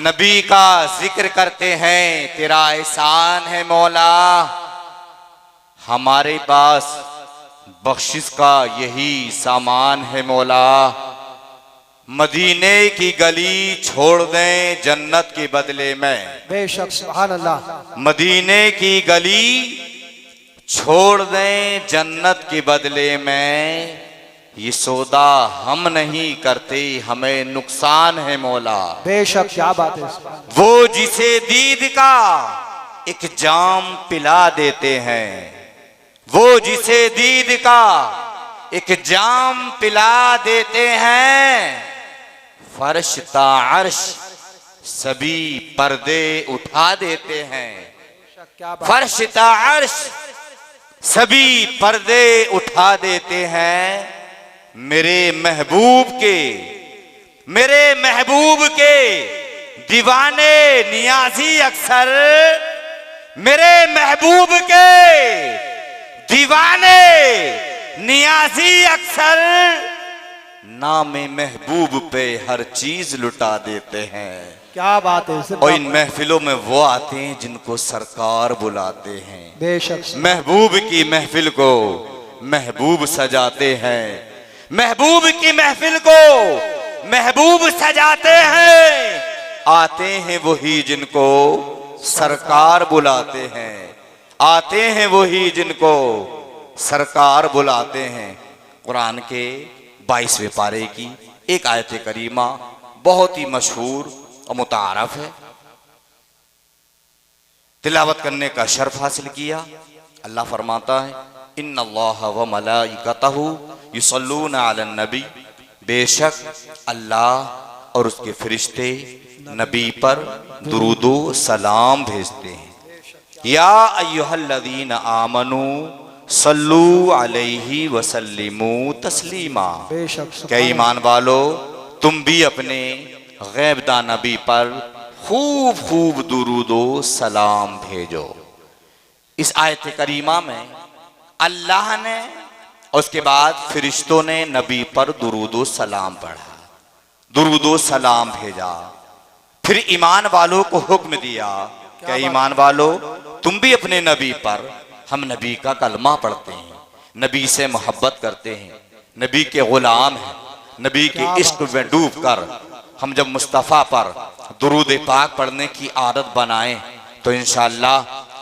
नबी का जिक्र करते हैं, तेरा एहसान है मौला। हमारे पास बख्शिश का यही सामान है मौला। मदीने की गली छोड़ दें जन्नत के बदले में। बेशक सुभान अल्लाह। मदीने की गली छोड़ दें जन्नत के बदले में। ये सौदा हम नहीं करते, हमें नुकसान है मौला। बेशक क्या बात है। वो जिसे दीद का एक जाम पिला देते हैं, वो जिसे दीद का एक जाम पिला देते हैं। फर्श ता अर्श सभी पर्दे उठा देते हैं। फर्श ता अर्श सभी पर्दे उठा देते हैं। मेरे महबूब के दीवाने नियाजी अक्सर, मेरे महबूब के दीवाने नियाजी अक्सर नामे महबूब पे हर चीज लुटा देते हैं। क्या बात है। और इन महफिलों में वो आते हैं जिनको सरकार बुलाते हैं। बेशक महबूब की महफिल को महबूब सजाते हैं। महबूब की महफिल को महबूब सजाते हैं। आते हैं वही जिनको सरकार बुलाते हैं। आते हैं वही जिनको सरकार बुलाते हैं। कुरान के 22वें पारे की एक आयत करीमा बहुत ही मशहूर और मुतारफ है। तिलावत करने का शर्फ हासिल किया। अल्लाह फरमाता है, इन्नल्लाह व मलाइकतहु युसल्लूना अलन नबी। बेशक अल्लाह और उसके फरिश्ते नबी पर दुरूदो सलाम भेजते हैं। या अय्युहल्लज़ीना आमनू सल्लू अलैहि वसल्लिमू तस्लीमा। क्या ईमान वालो, तुम भी अपने गैबदा नबी पर खूब खूब दुरूदो सलाम भेजो। इस आयत करीमा में अल्लाह ने और उसके बाद फरिश्तों ने नबी पर दुरूदो सलाम पढ़ा, दुरूदो सलाम भेजा। फिर ईमान वालों को हुक्म दिया, क्या ईमान वालो, तुम भी अपने नबी पर, हम नबी का कलमा पढ़ते हैं, नबी से मोहब्बत करते हैं, नबी के गुलाम हैं, नबी के इश्क में डूब कर हम जब मुस्तफ़ा पर दुरूद पाक पढ़ने की आदत बनाएं तो इंशाअल्लाह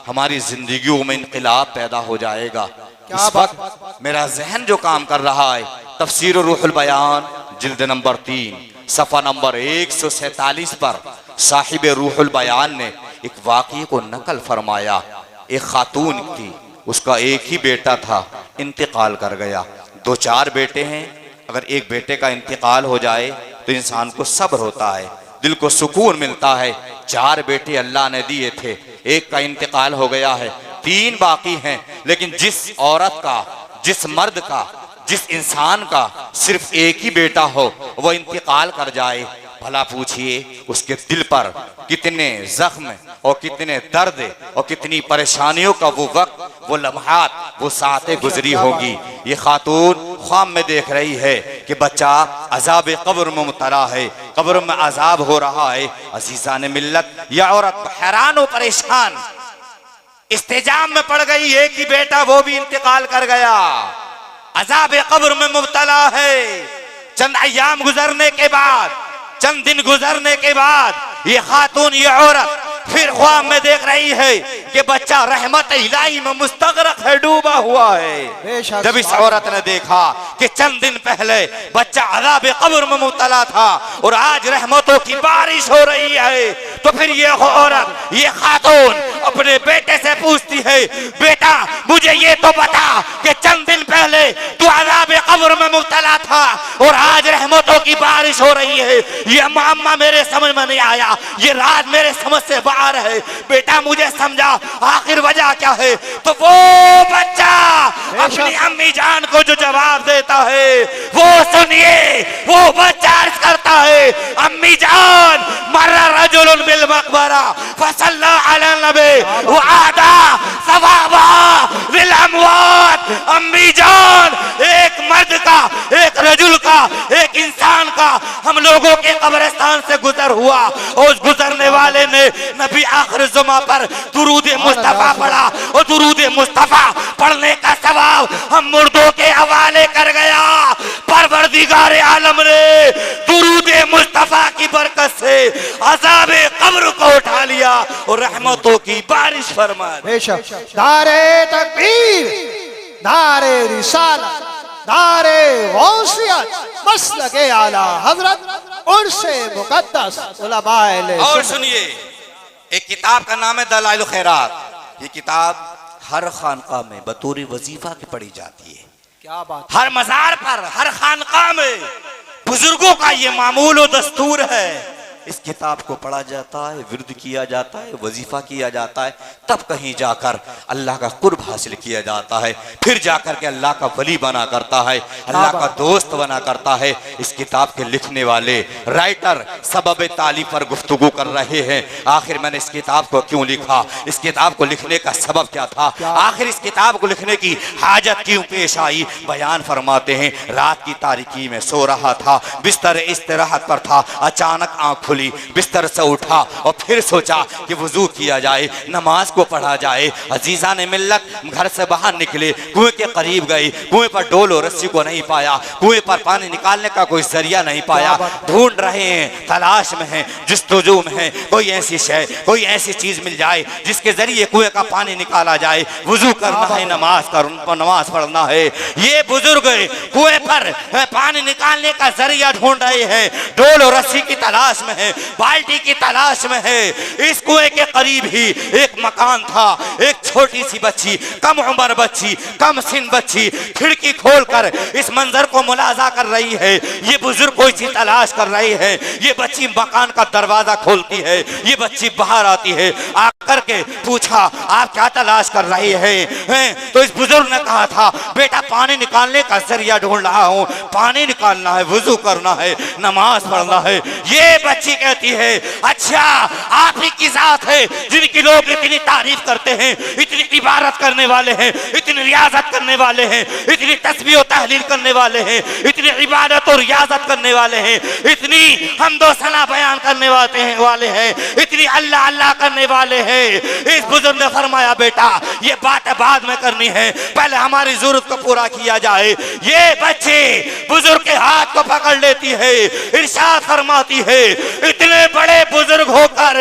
हमारी जिंदगियों में इनकलाब पैदा हो जाएगा। इस वक्त मेरा जहन जो काम कर रहा है, तफसीर रूहुल बयान जिल्द नंबर 3 सफ़ा नंबर 147 पर साहिब रूहुल बयान ने एक वाक़ये को नकल फरमाया। एक खातून थी, उसका एक ही बेटा था, इंतकाल कर गया। 2-4 बेटे हैं, अगर एक बेटे का इंतकाल हो जाए तो इंसान को सब्र होता है, दिल को सुकून मिलता है। 4 बेटे अल्लाह ने दिए थे, एक का इंतकाल हो गया है, 3 बाकी हैं। लेकिन जिस औरत का, जिस मर्द का, जिस इंसान का सिर्फ एक ही बेटा हो, वह इंतकाल कर जाए, भला पूछिए उसके दिल पर कितने जख्म और कितने दर्द और कितनी परेशानियों का वो वक्त, वो लम्हात, वो सातें गुजरी होगी। ये खातून ख्वाब में देख रही है कि बच्चा अजाब कब्र में मुब्तला है, कब्र में अजाब हो रहा है। अजीज़ान मिल्लत, यह औरत हैरान और परेशान इस्तेजाम में पड़ गई है कि बेटा वो भी इंतकाल कर गया, अजाब कब्र में मुब्तला है। चंद अय्याम गुजरने के बाद, चंद दिन गुजरने के बाद ये खातून, ये औरत फिर ख्वाब में देख रही है कि बच्चा रहमत इलाही में मुस्तगरक है, डूबा हुआ है। जब इस औरत ने देखा कि चंद दिन पहले बच्चा अज़ाब कब्र में मुब्तला था और आज रहमतों की बारिश हो रही है, तो फिर ये औरत, ये खातून अपने बेटे से पूछती है, बेटा मुझे ये तो बता कि चंद दिन पहले तू अज़ाब कब्र में मुब्तला था और आज रहमतों की बारिश हो रही है। ये मामा मेरे समझ में नहीं आया, ये राज मेरे समझ से बाहर है। बेटा मुझे समझा आखिर वजह क्या है। तो वो बच्चा अपनी अम्मी जान को जो जवाब देता है वो सुनिए। वो बच्चा अर्ज करता है, अम्मी जान मर्रा रजुलुन बिल मकबरा फसल्ला अला नबी व आदा सवाबा लिल अमवात। अम्मी जान, एक मर्द का, एक रजुल का एक इंसान का हम लोगों के कब्रिस्तान से गुजर हुआ, और उस गुजरने वाले ने नबी आखिर जुमा पर दुरूद मुस्तफा पढ़ा, और दुरूद मुस्तफा पढ़ने का सवाब हम मुर्दों के हवाले कर गया। परवरदिगार आलम ने दुरूद मुस्तफा की बरकत से अज़ाबे कब्र को उठा लिया और रहमतों की बारिश फरमा दी। बेशक नारे तकबीर, नारे रिसालत, नारे गौसियत, मसलके आला हजरत उर्से मुकद्दस उलमाए। और सुनिए, एक किताब का नाम है दलाइल खैरात। ये किताब हर खानका में बतौर वजीफा की पढ़ी जाती है। क्या बात, हर मजार पर, हर खानका में बुजुर्गों का ये मामूल और दस्तूर है। इस किताब को पढ़ा जाता है, विर्द किया जाता है, वजीफा किया जाता है, तब कहीं जाकर अल्लाह का कुर्ब हासिल किया जाता है, फिर जाकर के अल्लाह का वली बना करता है, अल्लाह का दोस्त बना करता है। इस किताब के लिखने वाले राइटर सबब तालीफ पर गुफ्तगू कर रहे हैं। आखिर मैंने इस किताब को क्यों लिखा, इस किताब को लिखने का सबब क्या था, आखिर इस किताब को लिखने की हाजत क्यों पेश आई। बयान फरमाते हैं, रात की तारीकी में सो रहा था, बिस्तर इस्तिराहत पर था, अचानक आंख खुली, बिस्तर से उठा और फिर सोचा कि वुजू किया जाए, नमाज को पढ़ा जाए। अजीजा ने मिल्लत घर से बाहर निकले, कुएं के करीब गई, कुएं पर डोल और रस्सी को नहीं पाया, कुएं पर पानी निकालने का कोई जरिया नहीं पाया। ढूंढ रहे हैं, तलाश में हैं, जुस्तजू में हैं, कोई ऐसी शय, कोई ऐसी चीज मिल जाए जिसके जरिए कुएं का पानी निकाला जाए, वुजू करना है, नमाज पढ़ना है। ये बुजुर्ग कुएं पर पानी निकालने का जरिया ढूंढ रहे हैं, डोल और रस्सी की तलाश में है, बाल्टी की तलाश में है। इस कुएं के करीब ही एक मकान था। एक छोटी सी बच्ची, कम उम्र बच्ची, कम सिन बच्ची खिड़की खोलकर इस मंजर को मुलाजा कर रही है। ये बुजुर्ग कोई चीज तलाश कर रही है। ये बच्ची मकान का दरवाजा खोलती है, ये बच्ची बाहर आती है, आकर के पूछा आप क्या तलाश कर रही हैं? तो इस बुजुर्ग ने कहा था, बेटा पानी निकालने का जरिया ढूंढ रहा हूँ, पानी निकालना है, वुजू करना है, नमाज पढ़ना है। ये बच्ची कहती है, अच्छा आप ही की जात है जिनकी लोग इतनी तारीफ करते हैं, इतनी इबादत करने वाले हैं, इतनी रियाजत करने वाले हैं, इतनी तस्बीह और तहलील करने वाले हैं, इतनी इबादत और रियाजत करने वाले हैं, इतनी हम्दो सना बयान करने वाले हैं, इतनी अल्लाह अल्लाह करने वाले हैं। इस बुजुर्ग ने फरमाया, बेटा ये बात बाद में करनी है, पहले हमारी जरूरत को पूरा किया जाए। ये बच्ची बुजुर्ग के हाथ को पकड़ लेती है, इरशाद फरमाती है, इतने बड़े बुजुर्ग होकर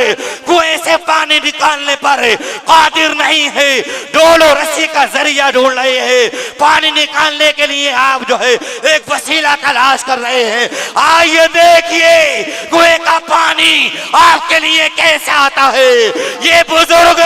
कुएं से पानी निकालने पर कादिर नहीं है, डोलो रस्सी का जरिया ढूंढ रहे हैं, पानी निकालने के लिए आप जो है एक वसीला तलाश कर रहे हैं। आइए देखिए कुएं का पानी आपके लिए कैसे आता है। ये बुजुर्ग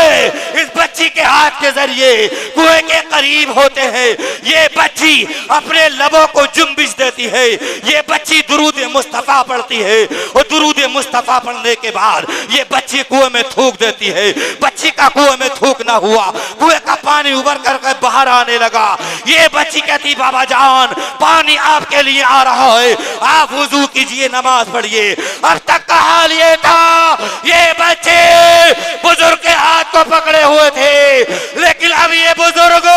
इस बच्ची के हाथ के जरिए कुएं के करीब होते हैं। ये बच्ची अपने लबों को जुम्बिश देती है, ये बच्ची दुरूद मुस्तफा पढ़ती है, और दुरूद मुस्तफा पढ़ने के बाद ये बच्ची कुएं में थूक देती है। बच्ची का कुएं में थूक ना हुआ, कुएं का पानी उबर कर बाहर आने लगा। ये बच्ची कहती, बाबा जान पानी आपके लिए आ रहा है, आप वुजू कीजिए, नमाज पढ़िए। अब तक का हाल ये था, ये बच्चे बुजुर्ग के हाथ को पकड़े हुए थे, लेकिन अब ये बुजुर्ग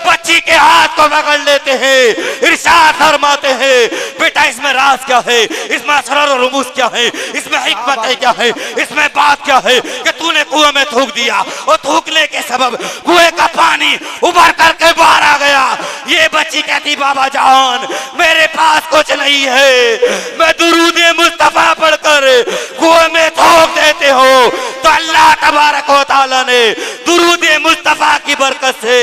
बच्ची के हाथ को पकड़ लेते हैं, इरशाद फरमाते हैं, बेटा इसमें राज क्या है, इसमें असरार और रुमूस क्या है, इसमें हिकमत है क्या है, इसमें बात क्या है कि तूने कुएं में थूक दिया और थूकने के सबब कुएं का पानी उभर करके बाहर आ गया। ये बच्ची कहती, बाबा जान मेरे पास कुछ नहीं है, मैं दुरूद मुस्तफा पढ़कर कुएं में थूक देते हो, तो अल्लाह तबारक व तआला ने दुरूद मुस्तफा की बरकत से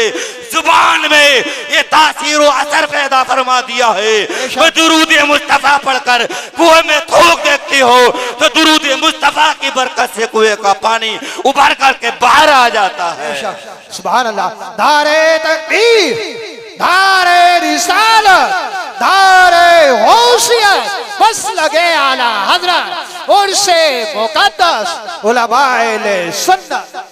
जुबान में ये तासीर और असर पैदा फरमा दिया है। मैं दुरूद मुस्तफा पढ़कर कुएं में थूक देती हो, तो दुरूद मुस्तफा की बरकत से कुएं का पानी उभर करके बाहर आ जाता है। सुभान अल्लाह। नारे तकबीर, नारे रिसालत, नारे गौसियत, बस लगे आला हजरत उर्से मुकद्दस उलमाए सुन्नत।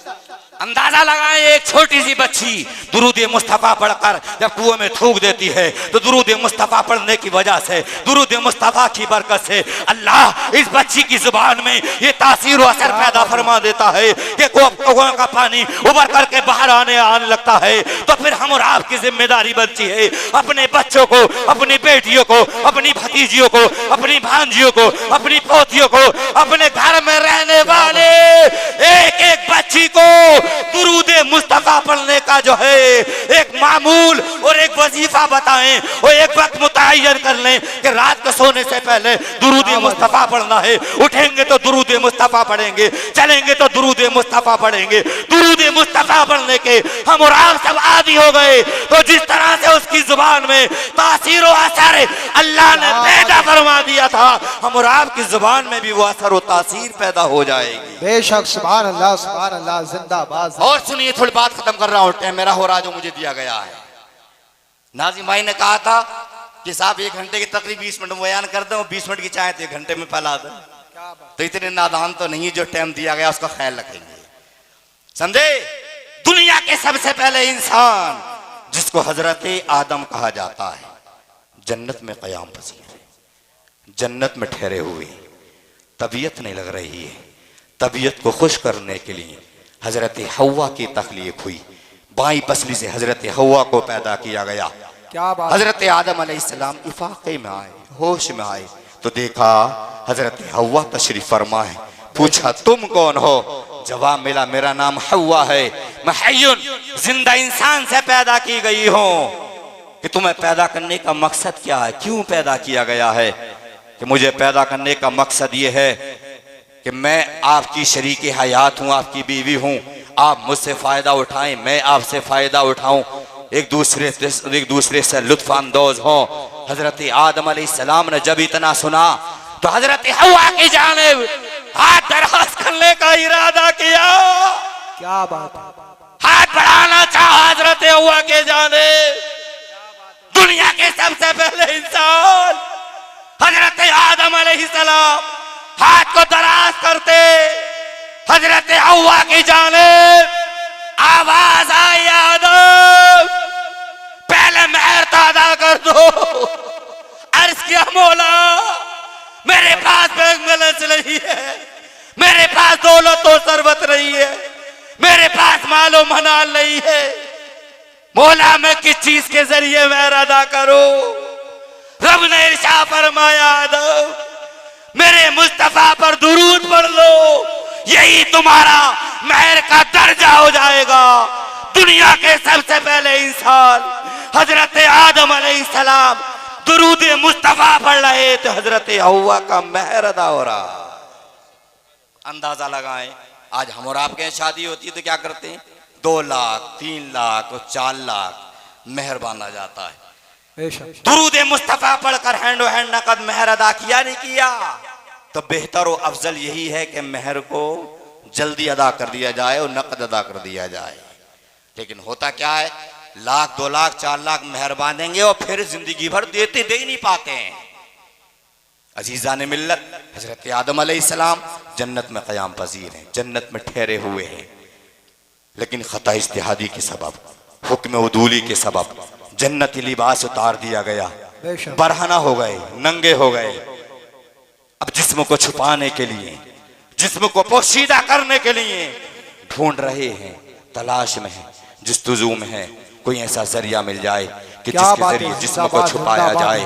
अंदाजा लगाएं, एक छोटी सी बच्ची दुरूद मुस्तफा पढ़कर जब कुएं में थूक देती है तो दुरूद मुस्तफा पढ़ने की वजह से, दुरूद मुस्तफा की बरकत से अल्लाह इस बच्ची की जुबान में ये तासीर और असर पैदा फरमा देता है कि कुएं का पानी उबर करके बाहर आने लगता है। तो फिर हम और आपकी जिम्मेदारी बनती है अपने बच्चों को, अपनी बेटियों को, अपनी भतीजियों को, अपनी भांजियों को, अपनी पोतियों को, अपने घर में रहने वाले एक एक बच्ची को दुरूद मुस्तफा पढ़ने का जो है एक मामूल और एक वजीफा बताएं और एक वक्त मुतय्यन कर लें कि रात को सोने से पहले दुरूद मुस्तफा पढ़ना है। उठेंगे तो दुरूद मुस्तफा पढ़ेंगे, चलेंगे तो दुरूद मुस्तफा पढ़ेंगे। दुरूद मुस्तफा पढ़ने के हम और आप सब आदी हो गए तो जिस तरह से उसकी जुबान में तासीर और असर अल्लाह ने पैदा फरमा दिया था, हम और आपकी जुबान में भी वो असर और तासीर पैदा हो जाएगी। बेशक सुभान अल्लाह जिंदाबाद। और सुनिए, थोड़ी बात खत्म कर रहा हूं, टाइम मेरा हो रहा जो मुझे दिया गया है। नाज़िम भाई ने कहा था कि साहब 1 घंटे की तकरीब 20 मिनट में बयान कर दो, 20 मिनट की चाहे तो 1 घंटे में फैला दो। तो इतने नादान तो नहीं, जो टाइम दिया गया उसका ख्याल रखेंगे, समझे। दुनिया के सबसे पहले इंसान जिसको हजरत आदम कहा जाता है, जन्नत में कयाम पसीर है, जन्नत में ठहरे हुए, तबीयत नहीं लग रही है। तबीयत को खुश करने के लिए हजरत हव्वा की तख्लीक हुई, बाई पसली से हजरत हव्वा को पैदा किया गया। क्या बात। हजरत आदम अलैहिस्सलाम इफाके में आए, होश में आए तो देखा हजरत हव्वा तशरीफ फरमा है। पूछा तुम कौन हो? जवाब मिला मेरा नाम हव्वा है, मैं हय्युन जिंदा इंसान से पैदा की गई हूँ। कि तुम्हें पैदा करने का मकसद क्या है, क्यों पैदा किया गया है? कि मुझे पैदा करने का मकसद ये है कि मैं आपकी शरीके हयात हूँ, आपकी बीवी हूँ, आप मुझसे फायदा उठाएं, मैं आपसे फायदा उठाऊं, एक दूसरे से लुत्फ अंदोज हो। हजरत आदम अलैहिस्सलाम ने जब इतना सुना तो हजरत हव्वा की जानिब हाथ दराज करने का इरादा किया। क्या बात। हाथ बढ़ाना चाहा हजरत हव्वा के जानिब। दुनिया के सबसे पहले इंसान हजरत आदम अलैहिस्सलाम हाथ को दराज करते हजरत हव्वा की जानिब आवाज आई, आदम पहले मेहर तो अदा कर दो। अर्ज किया मौला मेरे पास बैंक बैलेंस नहीं है, मेरे पास दौलत और सरबत नहीं है, मेरे पास मालो मनाल नहीं है, मौला मैं किस चीज के जरिए मेहर अदा करूं? रब ने इरशाद फरमाया आदम मेरे मुस्तफा पर दुरूद पढ़ लो, यही तुम्हारा मेहर का दर्जा हो जाएगा। दुनिया के सबसे पहले इंसान हजरत आदम अलैहिस्सलाम दुरूद मुस्तफा पढ़ रहे तो हजरत हव्वा का मेहर अदा हो रहा। अंदाजा लगाएं, आज हम और आपके यहाँ शादी होती है तो क्या करते हैं? 2 लाख 3 लाख और 4 लाख मेहर बांधा जाता है। दुरूद मुस्तफा पढ़कर हैंडो हैंड नकद मेहर अदा किया नहीं किया तो बेहतर और अफजल यही है कि मेहर को जल्दी अदा कर दिया जाए और नकद अदा कर दिया जाए। लेकिन होता क्या है, 1 लाख 2 लाख 4 लाख मेहर बांधेंगे और फिर जिंदगी भर दे ही नहीं पाते हैं। अजीजान मिल्लत, हजरत आदम अलैहिस्सलाम जन्नत में क़याम पजीर हैं, जन्नत में ठहरे हुए हैं, लेकिन खता इज्तिहादी के सबब, हुक्म उदूली के सबब जन्नती लिबास उतार दिया गया, बरहना हो गए, नंगे हो गए। अब जिस्म को छुपाने के लिए, जिस्म को पोशीदा करने के लिए ढूंढ रहे हैं, तलाश में है, जस्तुजू में है, कोई ऐसा जरिया मिल जाए कि जिसके जरिए जिस्म को छुपाया जाए।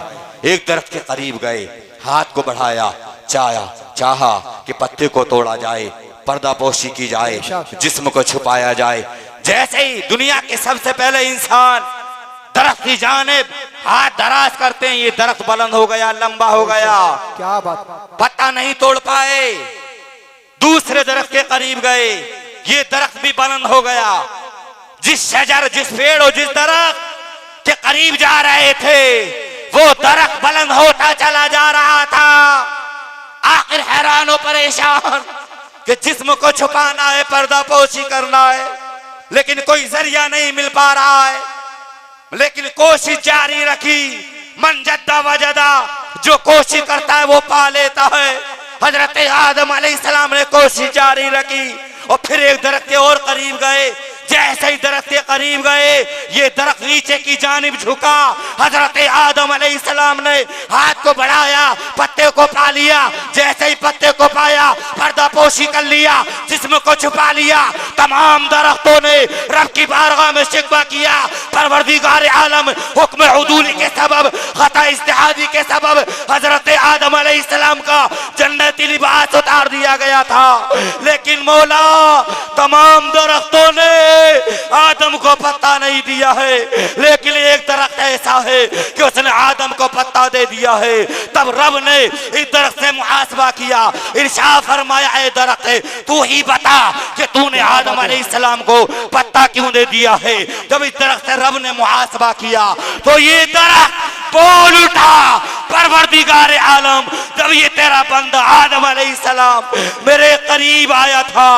एक दरख्त के करीब गए, हाथ को बढ़ाया, चाहा कि पत्ते को तोड़ा जाए, पर्दापोशी की जाए, जिस्म को छुपाया जाए। जैसे ही दुनिया के सबसे पहले इंसान दरख्त की जानिब हाथ दराज करते हैं, ये दरख्त बुलंद हो गया, लंबा हो गया, क्या बात, पत्ता नहीं तोड़ पाए। दूसरे दरख्त के करीब गए, ये दरख्त भी बुलंद हो गया। जिस शजर, जिस पेड़ और जिस दरख्त के करीब जा रहे थे वो दरख्त बुलंद होता चला जा रहा था। आखिर हैरान और परेशान कि जिस्म को छुपाना है, पर्दापोशी करना है, लेकिन कोई जरिया नहीं मिल पा रहा है। लेकिन कोशिश जारी रखी, मन जद्दा वजदा, जो कोशिश करता है वो पा लेता है। हजरत आदम अलैहिस्सलाम ने कोशिश जारी रखी और फिर एक दरख्त के और करीब गए। जैसे ही दरख्त के करीब गए, ये दरख्त नीचे की जानिब झुका। हजरत आदम अलैहिस्सलाम ने हाथ को बढ़ाया, पत्ते को पा लिया। जैसे ही पत्ते को पाया, पर्दापोशी कर लिया, जिस्म को छुपा लिया। तमाम दरख्तों ने रब की बारगाह में शिकवा किया। परवरदिगार आलम हुक्म उदूली के सबब, खता इस्तिहादी के सबब हजरत आदम अलैहिस्सलाम का जन्नती लिबास उतार दिया गया था। लेकिन मौला तमाम दरख्तों ने आदम को पत्ता नहीं दिया है, लेकिन एक दरख्त ऐसा है कि उसने आदम को पत्ता दे दिया है। तब रब ने इस दरख्त से मुहासबा किया, इरशाद फरमाया, ऐ दरख्त तू ही बता कि तूने आदम अलैहिस्सलाम को पत्ता क्यों दे दिया है। जब इस दरख्त से रब ने मुहासबा किया तो ये दरख्त बोल उठा, परवरदिगार आलम, जब ये तेरा बंदा आदम अलैहिस्सलाम मेरे करीब आया था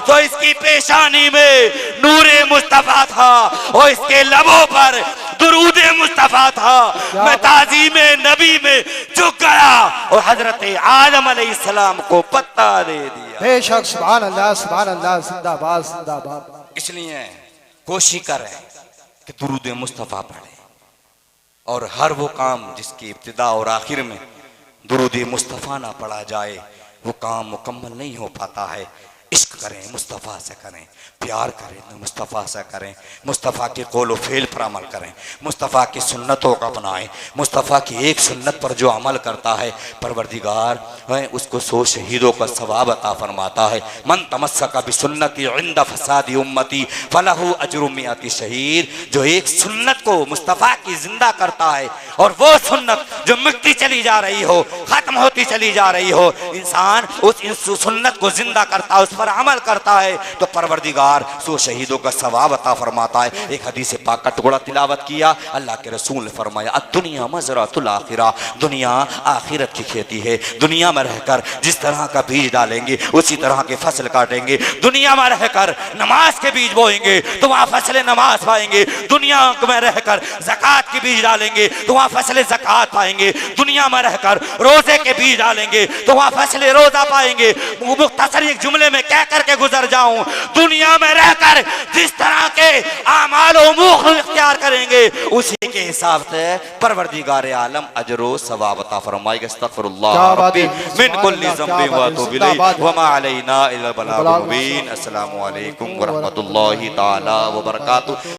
तो इसकी पेशानी में नूरे मुस्तफा था और इसके लबों पर दुरूदे मुस्तफा था। मैं ताज़ीमे नबी में झुक गया और हजरत आदम अलैहिस्सलाम को पत्ता दे दिया। बेशक सुभान अल्लाह, सुभान अल्लाह, जिंदाबाद जिंदाबाद। इसलिए कोशिश करें कि दुरूदे मुस्तफा पढ़े और हर वो काम जिसकी इब्तिदा और आखिर में दुरूदे मुस्तफा ना पढ़ा जाए वो काम मुकम्मल नहीं हो पाता है। इश्क करें, मुस्तफ़ा से करें, प्यार करें तो मुस्तफ़ा से करें, मुस्तफ़ा के कौल व फ़ेल पर अमल करें, मुस्तफ़ा की सुन्नतों को अपनाएं। मुस्तफ़ा की एक सुन्नत पर जो अमल करता है परवरदिगार है उसको 100 शहीदों का सवाब अता फरमाता है। मन तमस्सका बिसुन्नती इंद फसादी उम्मती फलहु अजरु मिअती शहीद। जो एक सुन्नत को मुस्तफ़ा की जिंदा करता है और वो सुन्नत जो मिटती चली जा रही हो, ख़त्म होती चली जा रही हो, इंसान उस सुन्नत को जिंदा करता है, उस पर अमल करता है तो परवरदिगार 100 शहीदों का सवाब अता फरमाता है। एक हदीस पाक का टुकड़ा तिलावत किया, अल्लाह के रसूल ने फरमाया, दुनिया मज़रातुल आखिरा, दुनिया आखिरत की खेती है। दुनिया में रहकर जिस तरह का बीज डालेंगे उसी तरह के फसल काटेंगे। दुनिया में रहकर नमाज के बीज बोएंगे तो वहाँ फसलें नमाज पाएंगे। दुनिया में रहकर ज़कात के बीज डालेंगे तो वहाँ फसलें ज़कात पाएंगे। दुनिया में रहकर रोजे के बीज डालेंगे तो वहाँ फसलें रोजा पाएंगे। मुख्तसर एक जुमले में कह करके गुजर जाऊं, दुनिया में रहकर जिस तरह के आमाल व मुख इख्तियार करेंगे उसी के हिसाब से परवरदिगार आलम अजरो सवाब अता फरमाएगा। अस्तगफिरुल्लाह रब्बी मिन कुल्ली ज़ंबि व अतूबु इलैहि व मा अलैना इल्ला बलागुल मुबीन। अस्सलामु अलैकुम व रहमतुल्लाहि तआला व बरकातुहू।